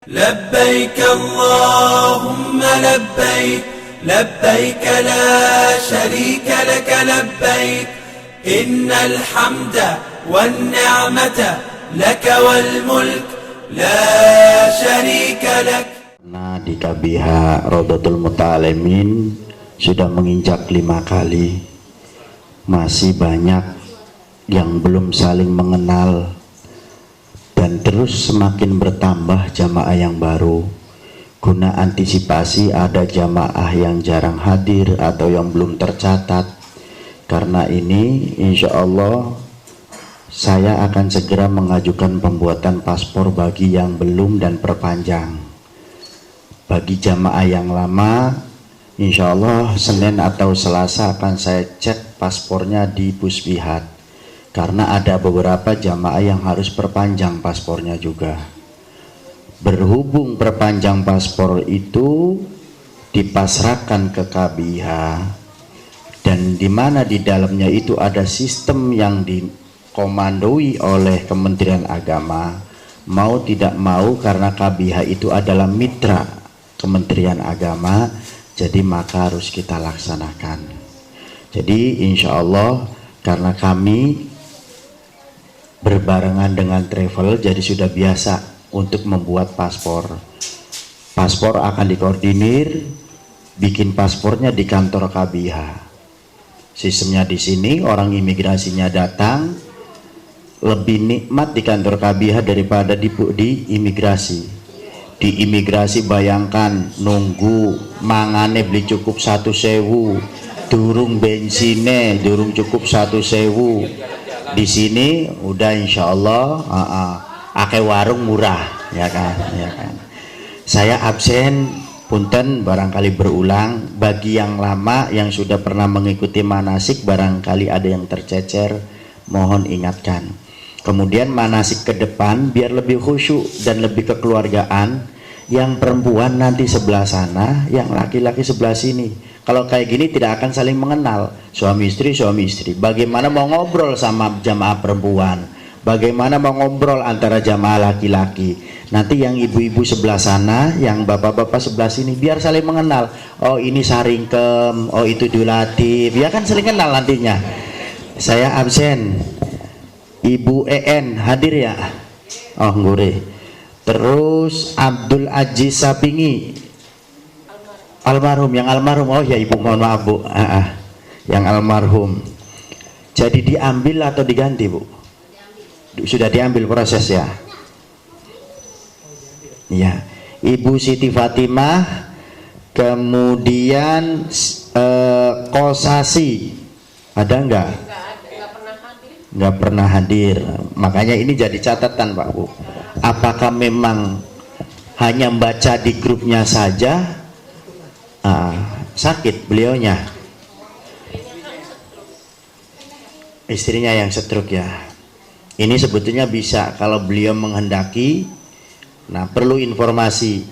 لبيك اللهم لبيك لبيك لا شريك لك لبيك إن الحمد والنعمة لك والملك لا شريك لك. Nah, di KBH Rodotul Muta'alimin sudah menginjak 5 kali. Masih banyak yang belum saling mengenal dan terus semakin bertambah jamaah yang baru. Guna antisipasi ada jamaah yang jarang hadir atau yang belum tercatat. Karena ini insya Allah saya akan segera mengajukan pembuatan paspor bagi yang belum dan perpanjang. Bagi jamaah yang lama, insya Allah Senin atau Selasa akan saya cek paspornya di Puspihat. Karena ada beberapa jamaah yang harus perpanjang paspornya juga. Berhubung perpanjang paspor itu dipasrahkan ke KBH, dan di mana di dalamnya itu ada sistem yang dikomandoi oleh Kementerian Agama, mau tidak mau karena KBH itu adalah mitra Kementerian Agama, jadi maka harus kita laksanakan. Jadi insya Allah karena kami berbarengan dengan travel, jadi sudah biasa untuk membuat paspor. Paspor akan dikoordinir, bikin paspornya di kantor KBH. Sistemnya di sini, orang imigrasinya datang, lebih nikmat di kantor KBH daripada di imigrasi. Di imigrasi bayangkan nunggu mangane beli cukup 1.000, durung bensine durung cukup 1.000. Di sini udah insya Allah ake warung murah, ya kan. Saya absen punten barangkali berulang. Bagi yang lama yang sudah pernah mengikuti manasik barangkali ada yang tercecer, mohon ingatkan. Kemudian manasik ke depan biar lebih khusyuk dan lebih kekeluargaan. Yang perempuan nanti sebelah sana, yang laki-laki sebelah sini. Kalau kayak gini tidak akan saling mengenal. Suami istri. Bagaimana mau ngobrol sama jamaah perempuan? Bagaimana mau ngobrol antara jamaah laki-laki? Nanti yang ibu-ibu sebelah sana, yang bapak-bapak sebelah sini, biar saling mengenal. Oh ini Saringkem, oh itu Dulatif, ya kan saling kenal nantinya. Saya absen. Ibu EN hadir ya? Oh ngure. Terus Abdul Aziz Sapingi almarhum, yang almarhum. Oh ya ibu mohon maaf bu, yang almarhum. Jadi diambil atau diganti bu? Sudah diambil proses ya? Iya. Ibu Siti Fatimah, kemudian Kosasi ada enggak? Nggak pernah hadir. Makanya ini jadi catatan Pak Bu. Apakah memang hanya membaca di grupnya saja? Sakit beliaunya, istrinya yang stroke ya. Ini sebetulnya bisa kalau beliau menghendaki. Nah perlu informasi,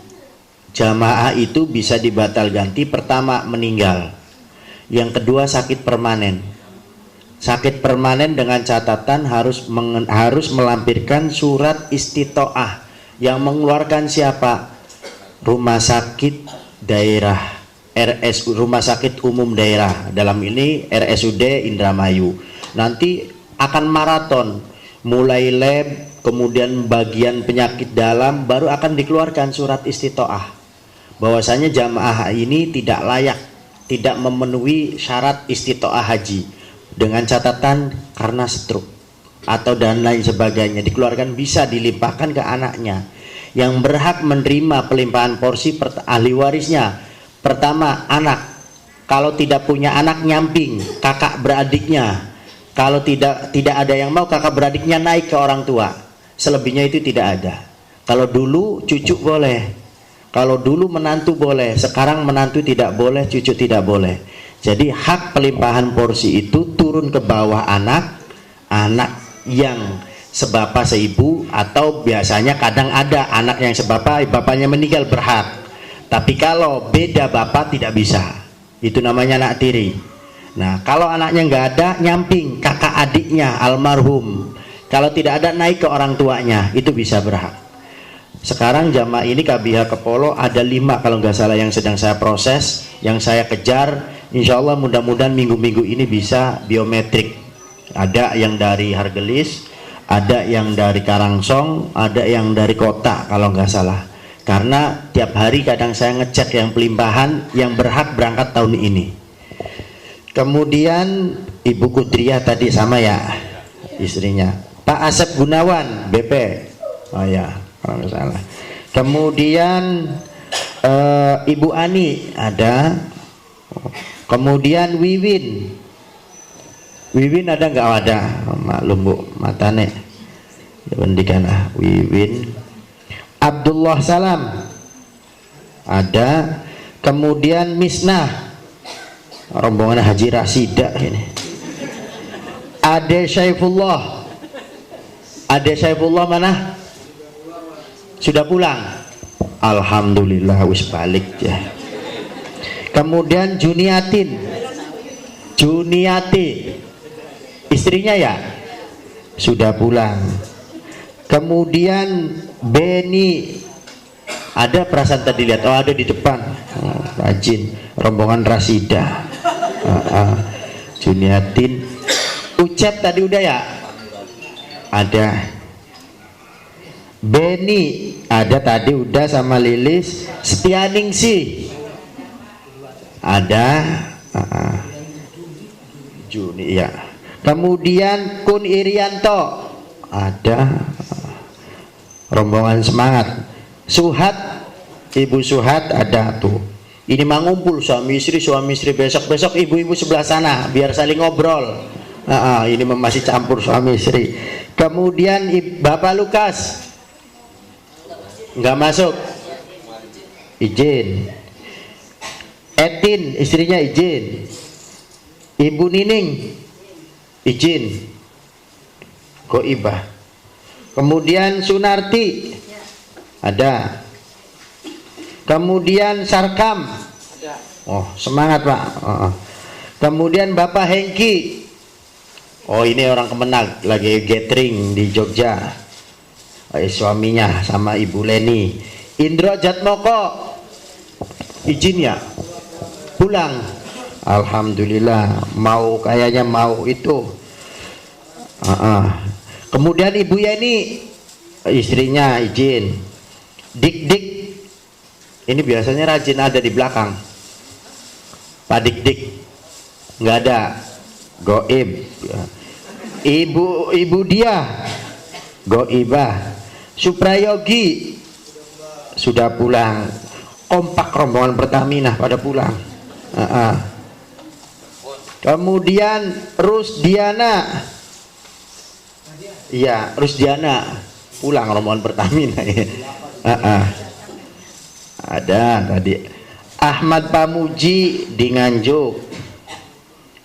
jamaah itu bisa dibatal ganti. Pertama meninggal, yang kedua sakit permanen. Sakit permanen dengan catatan harus melampirkan surat istitoah yang mengeluarkan siapa? Rumah sakit daerah, rumah sakit umum daerah, dalam ini RSUD Indramayu. Nanti akan maraton, mulai lab, kemudian bagian penyakit dalam, baru akan dikeluarkan surat istitoah bahwasanya jamaah ini tidak layak, tidak memenuhi syarat istitoah haji, dengan catatan karena stroke atau dan lain sebagainya, dikeluarkan, bisa dilimpahkan ke anaknya yang berhak menerima pelimpahan porsi. Ahli warisnya pertama anak, kalau tidak punya anak nyamping kakak beradiknya, kalau tidak ada yang mau kakak beradiknya naik ke orang tua, selebihnya itu tidak ada. Kalau dulu cucu boleh, kalau dulu menantu boleh, sekarang menantu tidak boleh, cucu tidak boleh. Jadi hak pelimpahan porsi itu turun ke bawah anak yang sebapak seibu, atau biasanya kadang ada anak yang sebapak bapaknya meninggal berhak. Tapi kalau beda bapak tidak bisa, itu namanya anak tiri. Nah kalau anaknya nggak ada, nyamping kakak adiknya almarhum, kalau tidak ada naik ke orang tuanya, itu bisa berhak. Sekarang jamaah ini KBH Kepolo ada 5 kalau nggak salah yang sedang saya proses, yang saya kejar. Insya Allah mudah-mudahan minggu-minggu ini bisa biometrik. Ada yang dari Hargelis, ada yang dari Karangsong, ada yang dari kota kalau nggak salah. Karena tiap hari kadang saya ngecek yang pelimpahan yang berhak berangkat tahun ini. Kemudian Ibu Kudriah tadi sama ya istrinya. Pak Asep Gunawan BP. Oh ya, kalau nggak salah. Kemudian Ibu Ani ada. Kemudian Wiwin ada nggak? Ada. Maklum Bu, matane pendidikan Wiwin. Abdullah Salam ada. Kemudian Misnah, rombongan Haji Rasida ini. Ade Syaifullah mana? Sudah pulang. Alhamdulillah wis balik ya. Kemudian Juniati istrinya ya sudah pulang. Kemudian Beni ada, perasaan tadi lihat, oh ada di depan, rajin, rombongan Rasida. Juniatin. Ucap tadi udah ya ada. Beni ada tadi udah sama Lilis. Setianingsih ada. Juni ya. Kemudian Kun Irianto ada, rombongan semangat. Suhat, Ibu Suhat ada tuh. Ini mah ngumpul suami istri besok ibu-ibu sebelah sana biar saling ngobrol. Ini masih campur suami istri. Kemudian Bapak Lukas nggak masuk, izin. Etin istrinya izin. Ibu Nining izin. Goibah. Kemudian Sunarti ada. Kemudian Sarkam, oh semangat Pak. Kemudian Bapak Hengki, oh ini orang Kemenag lagi gathering di Jogja. Suaminya sama Ibu Leni. Indro Jatmoko izin ya pulang. Alhamdulillah, mau kayaknya mau itu. Kemudian Ibu Yeni istrinya izin. Dik ini biasanya rajin ada di belakang. Pak Dik nggak ada, goib. Ibu dia goibah. Suprayogi sudah pulang. Kompak rombongan Pertamina pada pulang. Kemudian Rusdiana, iya Rusdiana pulang rombongan Pertamina. Ada tadi. Ahmad Pamuji di Nganjuk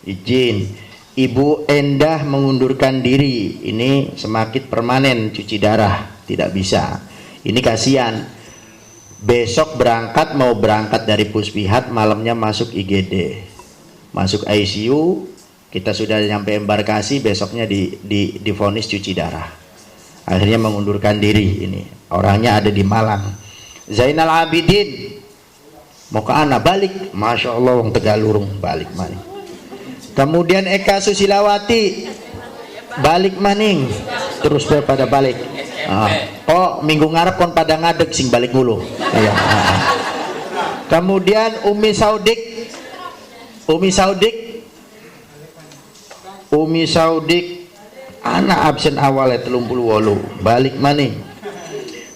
izin. Ibu Endah mengundurkan diri, ini semakin permanen cuci darah, tidak bisa. Ini kasihan. Besok mau berangkat dari Puspihat, malamnya masuk IGD, masuk ICU. Kita sudah nyampe embarkasi, besoknya divonis cuci darah. Akhirnya mengundurkan diri. Ini orangnya ada di Malang. Zainal Abidin mau ke Ana balik, Masya Allah wong Tegalurung balik maning. Kemudian Eka Susilawati balik maning, terus pada balik. Oh minggu ngarep kon pada ngadeg sing balik mulu. Kemudian Umi Saudik anak absen awalnya 38 balik maning.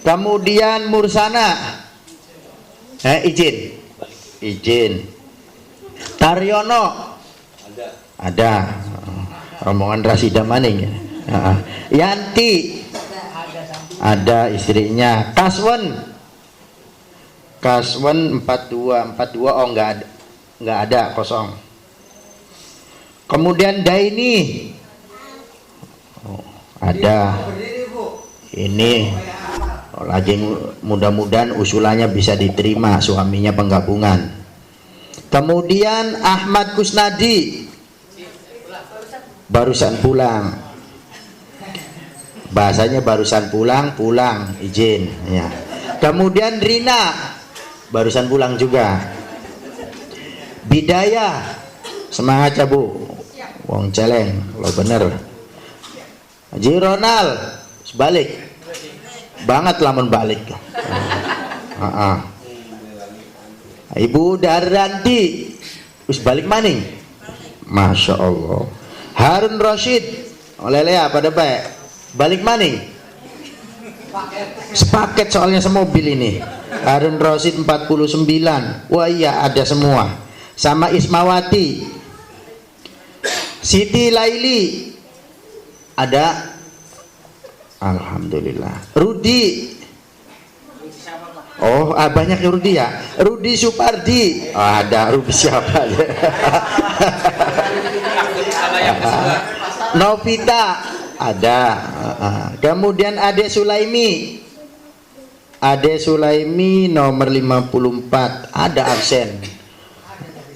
Kemudian Mursana izin. Taryono ada, rombongan Rasida maning. Yanti ada istrinya. Kaswen 42 oh nggak ada, kosong. Kemudian Daini ada. Ini lagi mudah-mudahan usulannya bisa diterima, suaminya penggabungan. Kemudian Ahmad Kusnadi barusan pulang, bahasanya barusan pulang izin ya. Kemudian Rina barusan pulang juga. Bidayah, semangat ya Bu, wong celeng lo bener. Haji Ronald sebalik banget lamun balik. Ibu Daranti us balik maning, Masya Allah. Harun Rashid oleh pada baik balik maning, sepaket soalnya semobil ini. Harun Rashid 49, wah iya ada semua. Sama Ismawati, Siti Laili ada, alhamdulillah. Rudi, oh banyak ya Rudi ya. Rudi Supardi, oh, ada. Rudi siapa ya? Novita ada. Kemudian Ade Sulaimi, Ade Sulaimi nomor 54 ada absen.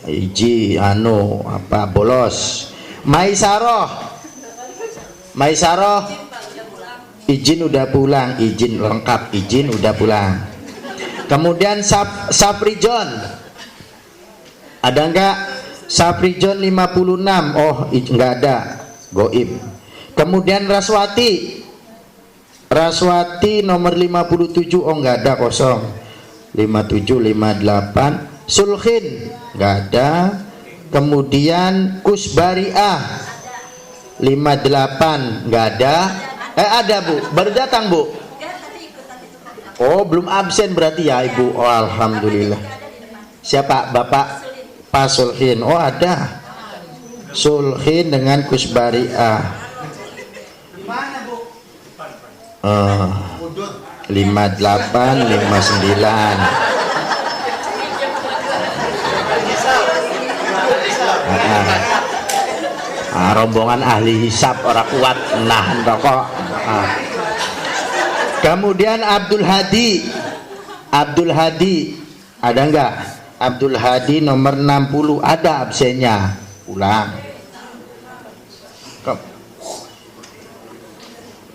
Iji anu apa bolos. Maisaroh, Maisaroh izin udah pulang, izin lengkap, izin udah pulang. Kemudian Saprijon ada enggak? Saprijon 56, oh enggak ada, goib. Kemudian Raswati, Raswati nomor 57, oh enggak ada, kosong. 57, 58. Sulhin enggak ada. Kemudian Kusbariah 58 enggak ada. Ada Bu, baru datang Bu. Oh belum absen berarti ya Ibu. Oh alhamdulillah. Siapa? Bapak Pak Sulhin. Oh ada Sulhin dengan Kusbariah. 58 59. Rombongan ahli hisab orang kuat nah rokok. Kemudian Abdul Hadi, Abdul Hadi ada enggak? Abdul Hadi nomor 60 ada absennya, pulang.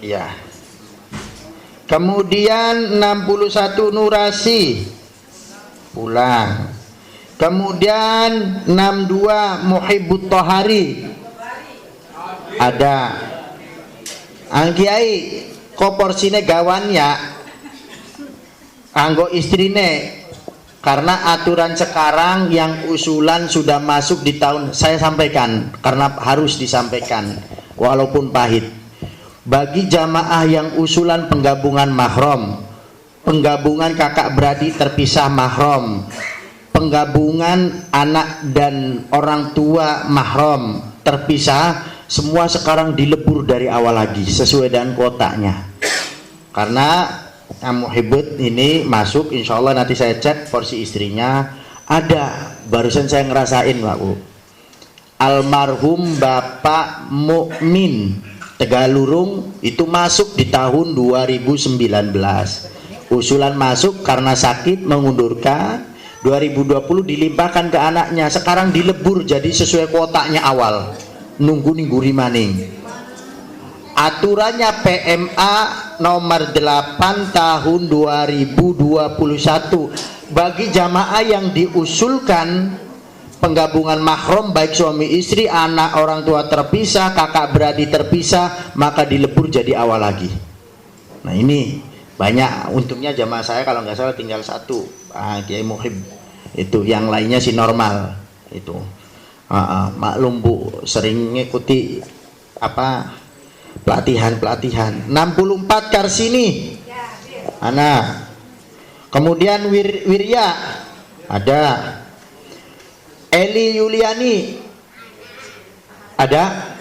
Iya. Kemudian 61 Nurasi pulang. Kemudian 62 Muhibbut Tohari ada. Angkiai koporsine gawannya anggo istrine, karena aturan sekarang yang usulan sudah masuk di tahun, saya sampaikan karena harus disampaikan walaupun pahit. Bagi jamaah yang usulan penggabungan mahram, penggabungan kakak beradik terpisah mahram, penggabungan anak dan orang tua mahram terpisah, semua sekarang dilebur dari awal lagi sesuai dengan kotaknya. Karena Muhibbut ini masuk, insya Allah nanti saya cek porsi istrinya ada. Barusan saya ngerasain Pak Bu, almarhum Bapak Mukmin Tegalurung itu masuk di tahun 2019. Usulan masuk karena sakit mengundurkan, 2020 dilimpahkan ke anaknya, sekarang dilebur jadi sesuai kotaknya awal, nunggu ningguri maning. Aturannya PMA nomor 8 tahun 2021 bagi jamaah yang diusulkan penggabungan mahram baik suami istri, anak orang tua terpisah, kakak beradik terpisah, maka dilebur jadi awal lagi. Nah ini banyak, untungnya jamaah saya kalau nggak salah tinggal satu, Kiai Muhib, itu yang lainnya sih normal itu. Maklum Bu, sering ngikuti apa pelatihan 64 Karsini anak. Kemudian Wirya ada. Eli Yuliani ada.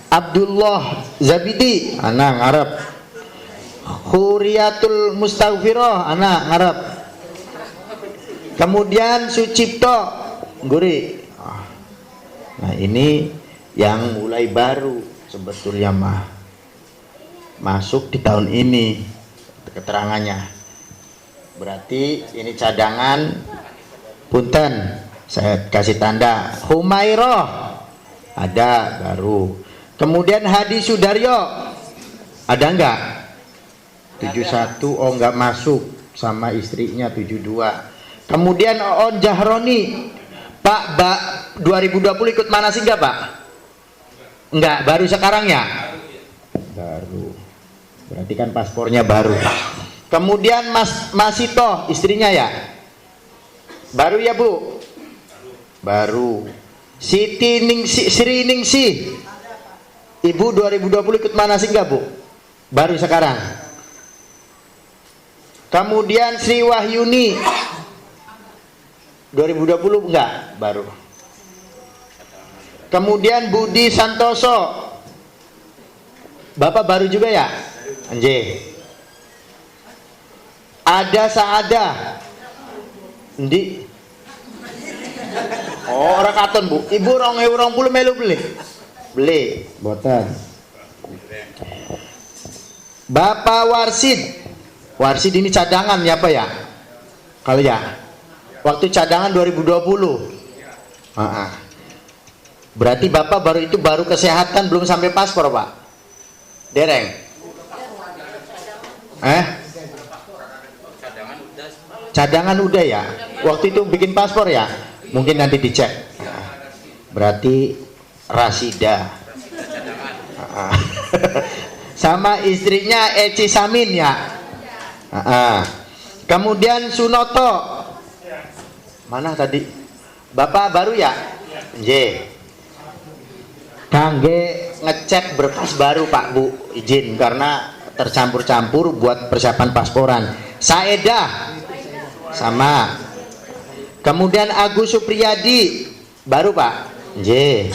Abdullah Zabidi anak ngarep. Khuriyatul Mustaghfirah anak ngarep. Kemudian Sucipto Guri. Nah ini yang mulai baru sebetulnya mah masuk di tahun ini keterangannya. Berarti ini cadangan. Punten, saya kasih tanda. Humairah ada baru. Kemudian Hadi Sudaryo ada enggak? 71, oh nggak masuk, sama istrinya 72. Kemudian On Jahroni, Pak, 2020 ikut manasik nggak Pak? Enggak, baru sekarang ya? Baru. Berarti kan paspornya baru. Kemudian Mas Sito, istrinya ya? Baru ya Bu? Baru. Sri Ningsi, Ibu 2020 ikut manasik nggak Bu? Baru sekarang. Kemudian Sri Wahyuni 2020 enggak, baru. Kemudian Budi Santoso, Bapak baru juga ya? Anjir. Ada Saada. Endi? Oh, orang katon Bu. Ibu 2020 melu beli. Beli, boten. Bapak Warsid. Warsid ini cadangan ya Pak ya? Kalau ya? Waktu cadangan 2020. Berarti Bapak baru kesehatan, belum sampai paspor Pak? Dereng? Cadangan udah ya? Waktu itu bikin paspor ya? Mungkin nanti dicek. Berarti Rasida. Sama istrinya Eci Samin ya? Kemudian Sunoto, mana tadi? Bapak baru ya? Nggih. Kangge ngecek berkas baru Pak Bu, izin karena tercampur-campur buat persiapan pasporan. Saedah sama. Kemudian Agus Supriyadi baru Pak. Nggih.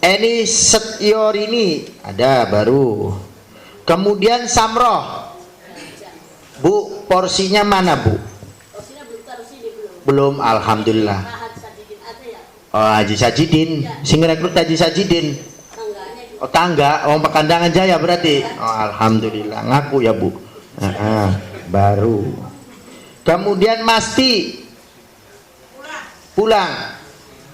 Eni Setiorini ada baru. Kemudian Samroh. Bu, porsinya mana Bu? Porsinya belum taruh sini belum. Belum, alhamdulillah. Oh, Haji Sajidin, sing rekrut Haji Sajidin. Oh, tangga, oh Pekandangan Jaya berarti. Oh, alhamdulillah, ngaku ya Bu. Baru. Kemudian Masti pulang.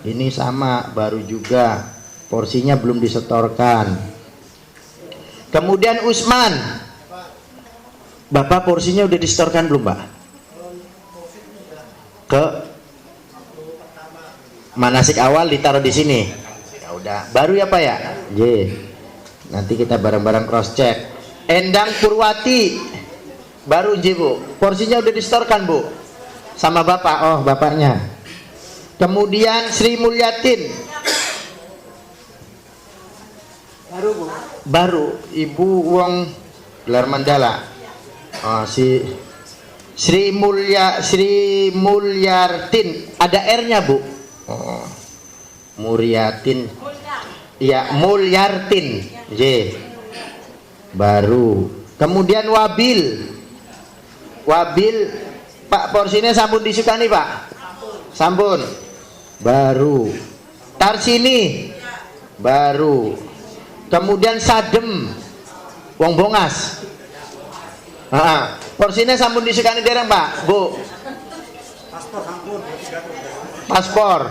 Ini sama, baru juga. Porsinya belum disetorkan. Kemudian Usman. Bapak porsinya udah disetorkan belum Pak? Ke manasik awal ditaruh di sini. Ya udah, baru ya Pak ya? Nanti kita bareng-bareng cross check. Endang Purwati baru Bu. Porsinya udah disetorkan Bu. Sama Bapak. Oh, bapaknya. Kemudian Sri Mulyatin. Baru Bu. Baru, Ibu Wong Gelar Mandala. Oh, si Sri Mulyartin, ada R-nya Bu. Oh, Muryatin. Iya, Mulyartin. Baru. Kemudian Wabil. Pak, porsinya sampun disukani Pak? Sampun. Baru. Tarsini. Baru. Kemudian Sadem Wong Bongas. Porsinya sampun disukani dereng Pak, Bu? Paspor sampun. Paspor.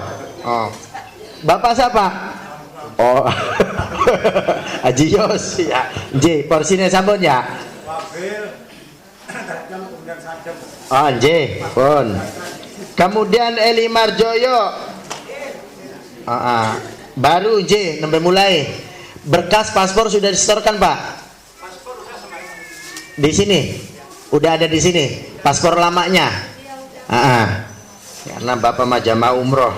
Oh. Bapak siapa? Oh. Haji Yos ya. Porsinya sampun ya? Oh, pun. Kemudian Eli Marjoyo. Baru nembe mulai. Berkas paspor sudah disetorkan Pak? Di sini, udah ada di sini. Paspor lamanya. Karena Bapak mah jamaah umroh.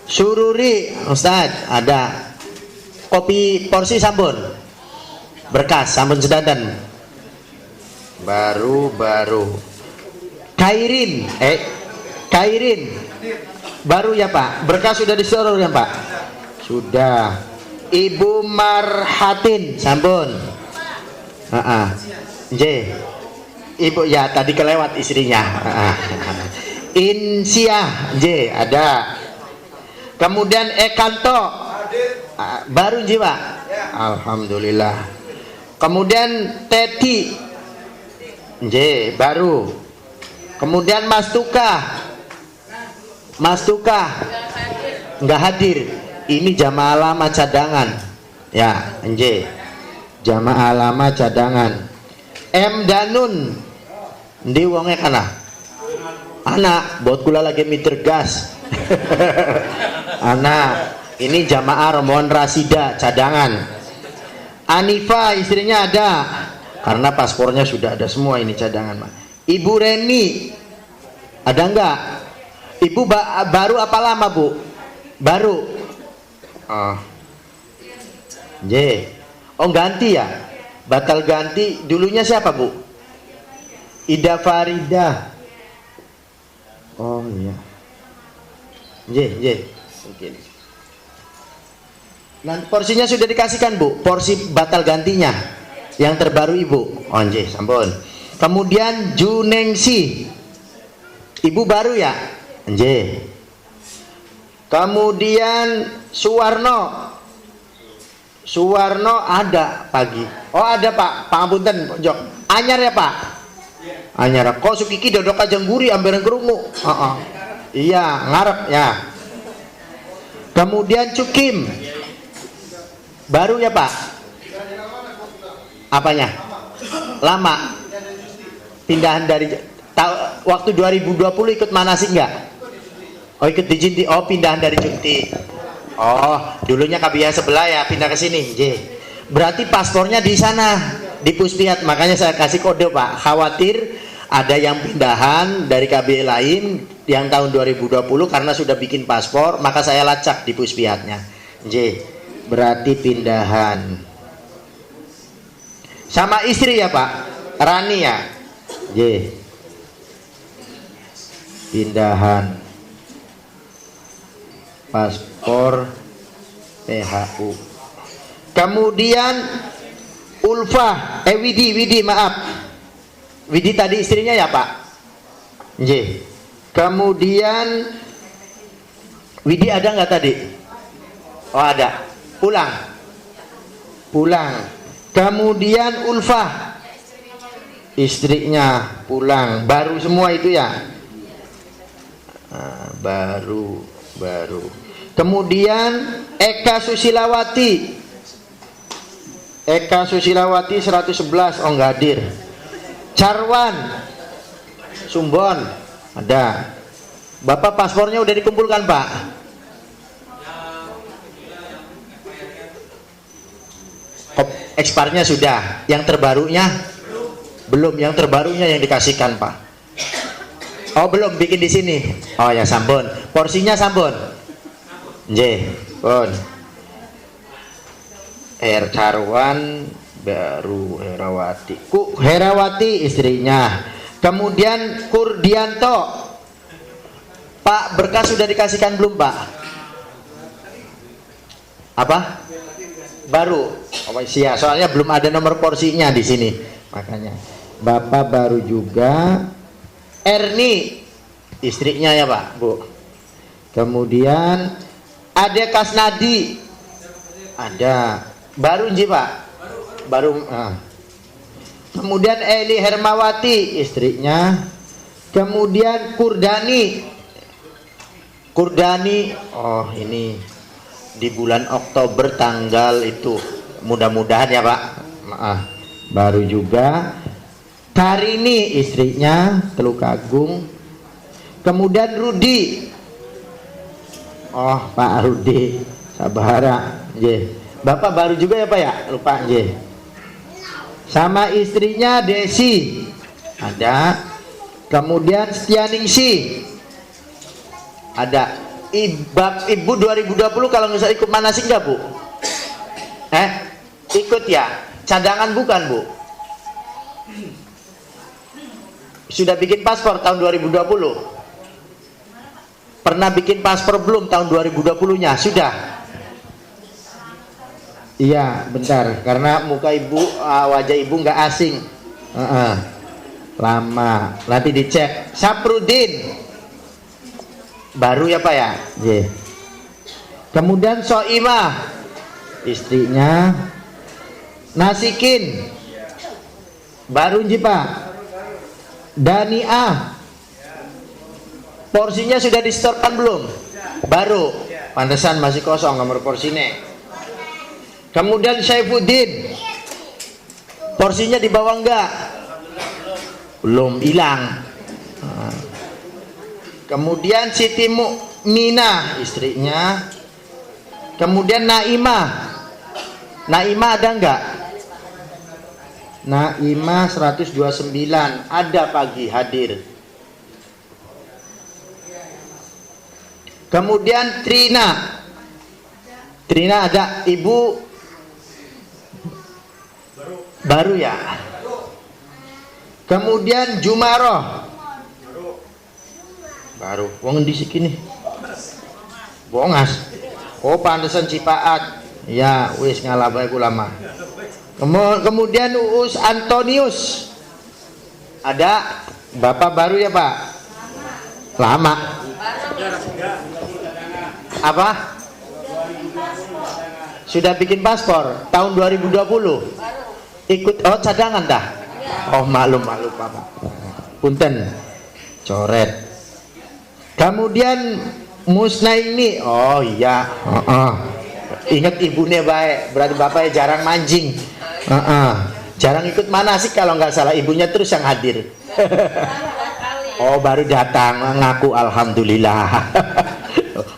Sururi, Ustaz, ada. Kopi porsi sampun. Berkas sampun sedanten. Baru. Kairin, baru ya Pak. Berkas sudah disetor ya Pak? Sudah. Ibu Marhatin sampun. Ibu ya tadi kelewat istrinya. Insiah ada. Kemudian Ekanto baru Pak. Alhamdulillah. Kemudian Teti baru. Kemudian Mas Tuka nggak hadir. Ini jamaah lama cadangan ya, jamaah lama cadangan. M Danun ndi wonge kana anak buat kula lagi meter gas anak ini jamaah rombongan Rasida cadangan. Anifa istrinya ada karena paspornya sudah ada semua ini cadangan. Ibu Reni ada enggak? Ibu baru apa lama bu? Baru. Oh. J. Oh ganti ya? Batal ganti. Dulunya siapa bu? Ida Farida. Oh iya. J. Mungkin. Nah, porsinya sudah dikasihkan bu. Porsi batal gantinya. Yang terbaru ibu. Oh J. Sampun. Kemudian Juningsi. Ibu baru ya? J. Kemudian Suwarno ada pagi. Oh ada pak. Pangapunten Jok. Anyar ya pak? Anyar. Kok sukiki dodok aja guri amberan kerungu. Iya ngarep ya. Kemudian Cukim. Baru ya pak? Apanya? Lama. Pindahan dari waktu 2020 ikut manasik enggak? Oh ikut di Jinti. Oh pindahan dari Junti. Oh dulunya KBH sebelah ya pindah ke sini. J. Berarti paspornya di sana di Puspiat. Makanya saya kasih kode pak. Khawatir ada yang pindahan dari KBH lain yang tahun 2020 karena sudah bikin paspor, maka saya lacak di Puspiatnya. J. Berarti pindahan. Sama istri ya pak? Rani ya? J. Pindahan paspor PHU. Kemudian Ulfa Widi maaf. Widi tadi istrinya ya pak? J. Kemudian Widi ada nggak tadi? Oh ada. Pulang. Kemudian Ulfa istrinya pulang. Baru semua itu ya? Nah, baru. Kemudian Eka Susilawati 111. Oh nggak hadir. Carwan Sumbon ada. Bapak paspornya udah dikumpulkan pak? Expirednya sudah. Yang terbarunya belum. Yang terbarunya yang dikasihkan pak. Oh belum bikin di sini. Oh ya sampun. Porsinya sampun. J. Pun. Carwan baru Herawati. Herawati istrinya. Kemudian Kurdianto. Pak berkas sudah dikasihkan belum pak? Apa? Baru. Oh iya, soalnya belum ada nomor porsinya di sini. Makanya. Bapak baru juga. Erni istrinya ya pak bu. Kemudian ada Kasnadi ada baru nji pak baru. Kemudian Eli Hermawati istrinya. Kemudian Kurdani. Oh ini di bulan Oktober tanggal itu mudah-mudahan ya pak. Baru juga. Karini istrinya Teluk Agung. Kemudian Rudi. Oh Pak Rudi Sabara. J. Bapak baru juga ya Pak ya? Lupa J. Sama istrinya Desi ada. Kemudian Setianingsi ada. Ibu 2020 kalau nggak usah ikut manasik nggak bu? Ikut ya? Cadangan bukan bu? Sudah bikin paspor tahun 2020? Pernah bikin paspor belum tahun 2020 nya? Sudah? Iya bentar karena muka ibu wajah ibu nggak asing. Lama nanti dicek. Saprudin baru ya pak ya? Kemudian Soimah istrinya. Nasikin baru nji pak. Daniah porsinya sudah disetorkan belum? Baru. Pantesan masih kosong nomor porsinya. Kemudian Saifuddin porsinya di bawah enggak? belum hilang. Kemudian Siti Mukminah istrinya. Kemudian Naimah ada enggak? Naimah 129 ada pagi hadir. Kemudian Trina ada. Ibu baru ya. Kemudian Jumaroh baru. Wong di sini Bongas. Oh pantesan Cipaat. Ya wis ngalah bae ulama. Kemudian Uus Antonius ada. Bapak baru ya Pak? Lama. Apa? Sudah bikin paspor tahun 2020. Ikut cadangan dah. Oh maklum Bapak. Punten. Coret. Kemudian Musnaini. Oh iya. Ingat ibunya baik. Berarti bapaknya jarang mancing. Jarang ikut manasik kalau nggak salah. Ibunya terus yang hadir. Oh baru datang ngaku alhamdulillah.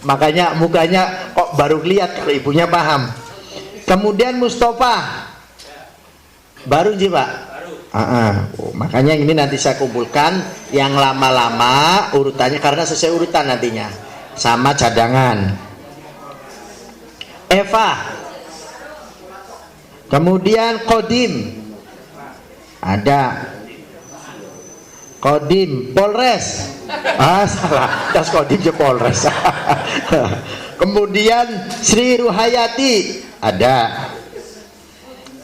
Makanya mukanya kok baru lihat kalau ibunya paham. Kemudian Mustafa baru sih Pak. Makanya ini nanti saya kumpulkan yang lama-lama urutannya karena sesuai urutan nantinya sama cadangan. Eva, kemudian Kodim ada. Kodim Polres. Salah, das Kodim je Polres. Kemudian Sri Ruhayati ada.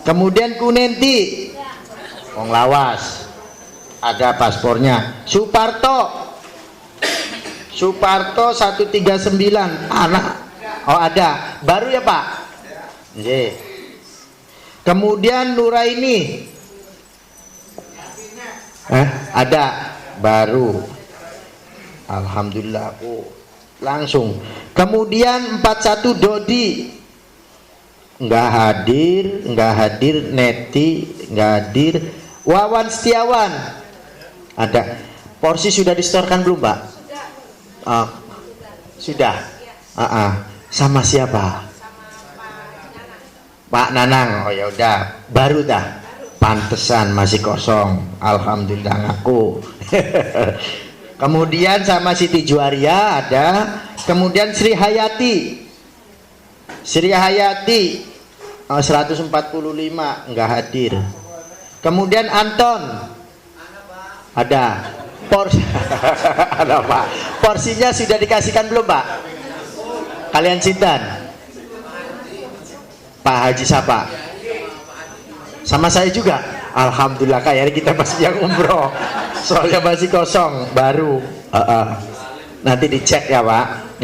Kemudian Kunenti Wong Lawas ada paspornya. Suparto 139 anak. Oh ada, baru ya Pak? Nggih. Kemudian Nuraini ada, baru. Alhamdulillah. Langsung. Kemudian 41 Dodi nggak hadir. Neti nggak hadir. Wawan Setiawan ada. Porsi sudah disetorkan belum Pak? Sudah. Sama siapa? Pak Nanang. Oh ya udah, baru dah. Pantesan masih kosong. Alhamdulillah ngaku. Kemudian sama Siti Juwaria ada. Kemudian Sri Hayati 145 nggak hadir. Kemudian Anton ada. Ada Pak. Porsinya sudah dikasihkan belum Pak? Kalian sinten? Pak Haji siapa? Sama saya juga. Alhamdulillah kayak kita masih yang umroh. Soalnya masih kosong baru. Nanti dicek ya Pak.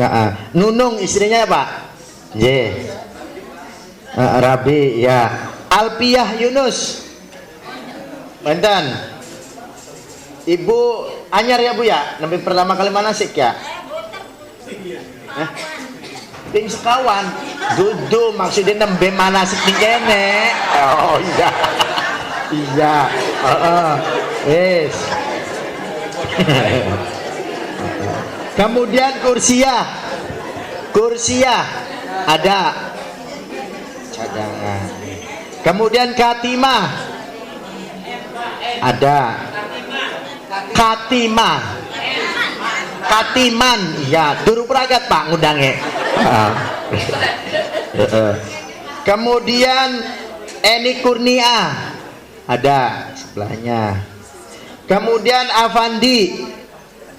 Nunung istrinya ya Pak? Rabi ya. Alpiah Yunus. Benten. Ibu anyar ya Bu ya? Nabi pertama kali manasik ya? Ting sekawan dudu maksudnya nembe manasik di kene. Oh iya yes. Kemudian kursiah ada cadangan. Kemudian Katimah ada. Katiman ya turu peragat Pak ngundangnya. Kemudian Eni Kurnia ada sebelahnya. Kemudian Avandi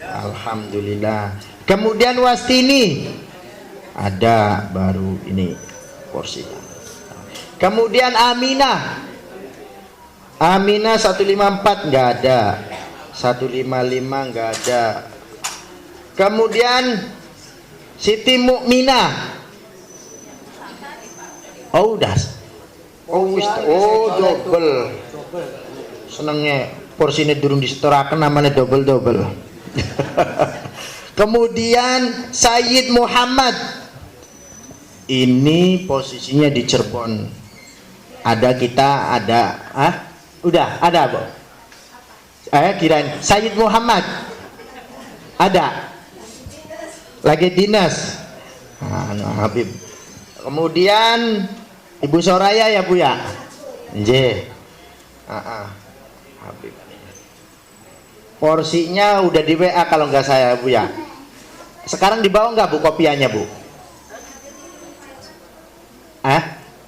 alhamdulillah. Kemudian Wastini ada, baru ini porsinya. Kemudian Aminah 154 nggak ada, 155 nggak ada. Kemudian Siti Mukminah double senengnya porsinya durung disetorakan namanya double. Kemudian Sayyid Muhammad ini posisinya di Cirebon. Udah ada Bu? Kirain Sayyid Muhammad ada lagi dinas. Habib. Kemudian Ibu Soraya ya Bu ya. Nggih. Habib. Porsinya udah di WA kalau nggak saya Bu ya. Sekarang dibawa nggak Bu kopiannya Bu?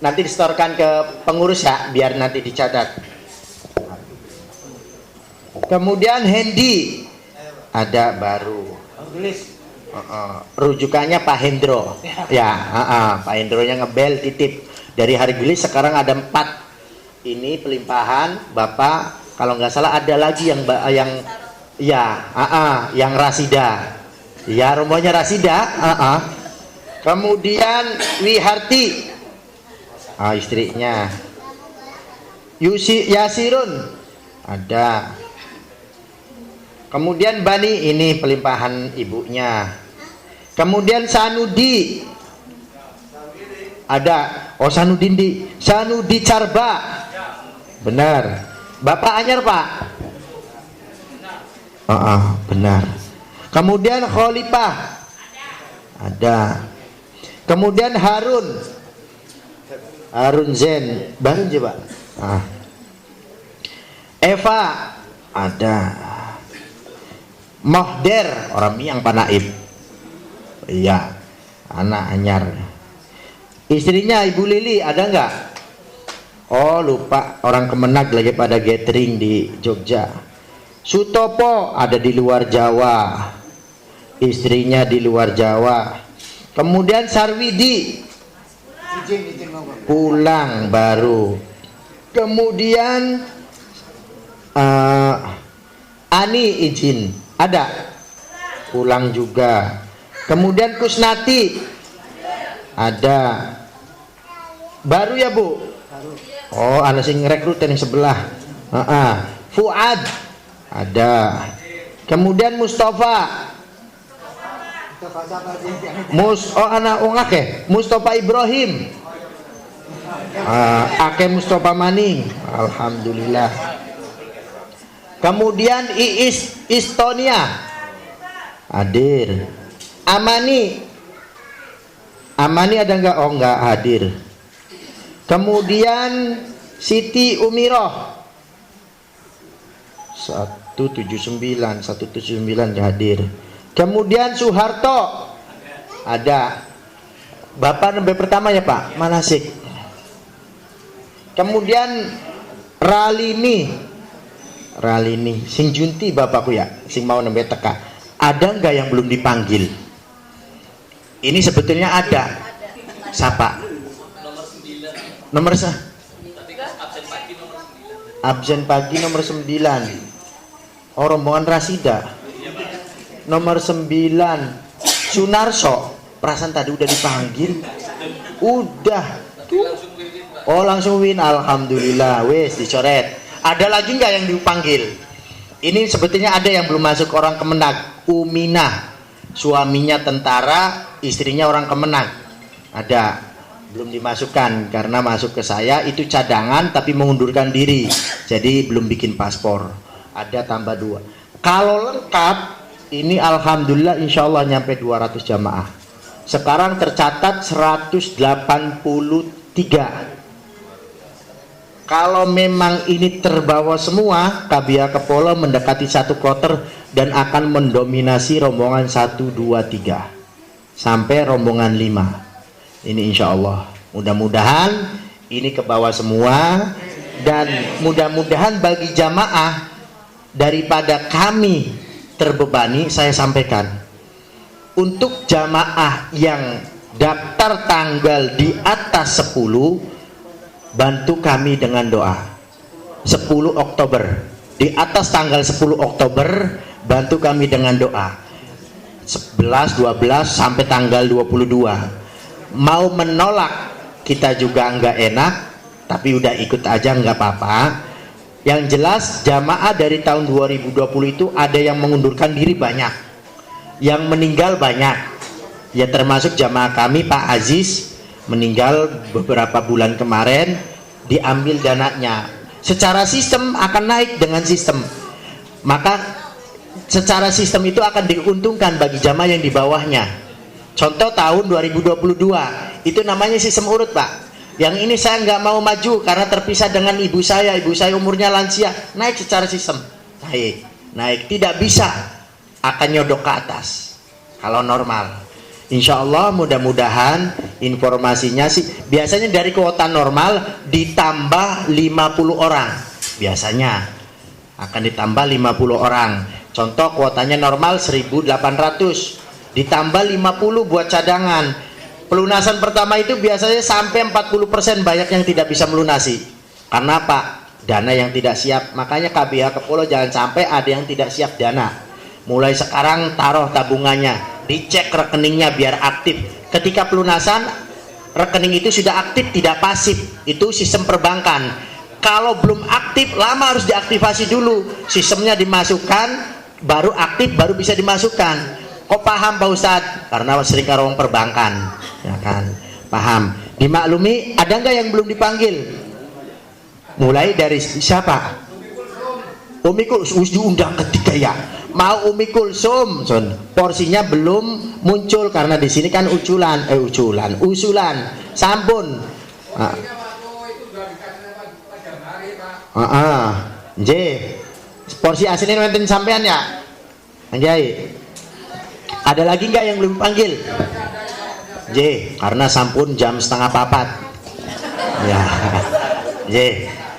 Nanti disetorkan ke pengurus ya, biar nanti dicatat. Kemudian Hendy ada baru. Rujukannya Pak Hendro. Ya, Pak Hendronya ngebel titip dari hari Gelis. Sekarang ada 4. Ini pelimpahan Bapak. Kalau nggak salah ada lagi yang yang Rasida. Ya, rombongannya Rasida. Kemudian Wiharti, istrinya. Yasirun ada. Kemudian Bani, ini pelimpahan ibunya. Kemudian Sanudi ada. Sanudi Carba. Benar. Bapak Anyar Pak. Benar. Kemudian Khalifah ada. Kemudian Harun Zen baru coba. Eva ada. Mohder orang Miang Panaib. Iya, anak Anyar. Istrinya Ibu Lili ada nggak? Oh lupa, orang Kemenag lagi pada gathering di Jogja. Sutopo ada di luar Jawa, istrinya di luar Jawa. Kemudian Sarwidi pulang baru. Kemudian Ani izin ada, pulang juga. Kemudian Kusnati ada, baru ya Bu? Oh, ada sing rekrut yang sebelah. Fuad ada. Kemudian Mustafa. Anak ongake. Mustafa Ibrahim. Ake Mustafa Maning. Alhamdulillah. Kemudian Iis Estonia hadir. Amani ada nggak? Oh nggak hadir. Kemudian Siti Umiroh 179 hadir. Kemudian Soeharto ada. Bapak nembe pertama ya Pak Manasik. Kemudian Ralini sing junti bapakku ya, sing mau nembe teka. Ada nggak yang belum dipanggil? Ini sebetulnya ada. Siapa? Nomor absen pagi nomor 9. Oh, rombongan Rasida. Nomor 9 Sunarso. Perasaan tadi udah dipanggil. Udah. Oh, langsung win. Alhamdulillah. Wes dicoret. Ada lagi nggak yang dipanggil? Ini sebetulnya ada yang belum masuk, orang Kemenag. Uminah, suaminya tentara, istrinya orang Kemenag. Ada, belum dimasukkan karena masuk ke saya itu cadangan tapi mengundurkan diri, jadi belum bikin paspor. Ada tambah 2. Kalau lengkap ini alhamdulillah insya Allah nyampe 200 jamaah. Sekarang tercatat 183. Kalau memang ini terbawa semua, Kabia Kepolo mendekati 1 kloter dan akan mendominasi rombongan 1, 2, 3 sampai rombongan 5. Ini insya Allah. Mudah-mudahan ini ke bawah semua, dan mudah-mudahan bagi jamaah daripada kami terbebani, saya sampaikan untuk jamaah yang daftar tanggal di atas 10, bantu kami dengan doa. 10 Oktober di atas tanggal 10 Oktober bantu kami dengan doa. 11, 12 sampai tanggal 22. Mau menolak kita juga nggak enak, tapi udah ikut aja nggak apa-apa. Yang jelas jamaah dari tahun 2020 itu ada yang mengundurkan diri banyak, yang meninggal banyak. Ya termasuk jamaah kami Pak Aziz meninggal beberapa bulan kemarin, diambil dananya. Secara sistem akan naik dengan sistem. maka secara sistem itu akan diuntungkan bagi jamaah yang di bawahnya. Contoh tahun 2022 itu namanya sistem urut, Pak. Yang ini saya nggak mau maju karena terpisah dengan ibu saya umurnya lansia, naik secara sistem, naik, tidak bisa akan nyodok ke atas kalau normal. Insya Allah mudah-mudahan informasinya sih biasanya dari kuota normal ditambah 50 orang, biasanya akan ditambah 50 orang. Contoh kuotanya normal 1.800 ditambah 50 buat cadangan. Pelunasan pertama itu biasanya sampai 40% banyak yang tidak bisa melunasi. Karena apa? Dana yang tidak siap. Makanya KBH Kepolo jangan sampai ada yang tidak siap dana. Mulai sekarang taruh tabungannya, dicek rekeningnya biar aktif. Ketika pelunasan rekening itu sudah aktif, tidak pasif. Itu sistem perbankan. Kalau belum aktif, lama harus diaktifasi dulu. Sistemnya dimasukkan, baru aktif, baru bisa dimasukkan. Kok paham Pak Ustadz? Karena sering karong perbankan, ya kan? Paham? Dimaklumi. Ada nggak yang belum dipanggil? Mulai dari siapa? Umi Kulsum diundang ketiga ya. Mau Umi Kulsum, Son. Porsinya belum muncul karena di sini kan usulan, sampun. J. Porsi aslinya nonton sampean ya, Anjay. Ada lagi nggak yang belum panggil? J, karena sampun jam 3:30. Ya, J.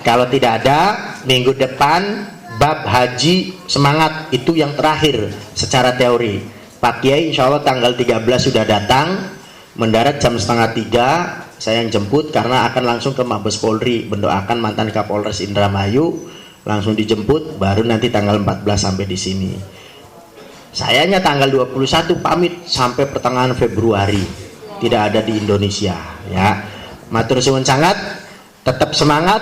Kalau tidak ada, minggu depan bab haji semangat itu yang terakhir secara teori. Pak Kiai insya Allah tanggal 13 sudah datang, mendarat jam 2:30. Saya yang jemput karena akan langsung ke Mabes Polri, mendoakan mantan Kapolres Indramayu, langsung dijemput, baru nanti tanggal 14 sampai di sini. Sayanya tanggal 21 pamit sampai pertengahan Februari, tidak ada di Indonesia ya. Matur suwun sangat, tetap semangat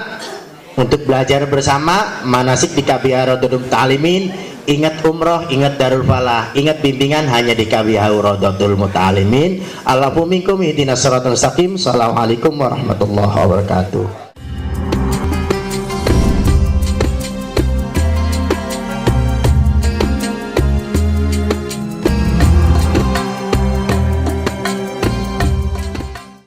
untuk belajar bersama manasik di KBH Rodotul Muta'alimin. Ingat umroh, ingat Darul Falah, ingat bimbingan hanya di KBH Rodotul Muta'alimin. Allahumma minkum ihdinas siratal mustaqim. Assalamualaikum warahmatullahi wabarakatuh.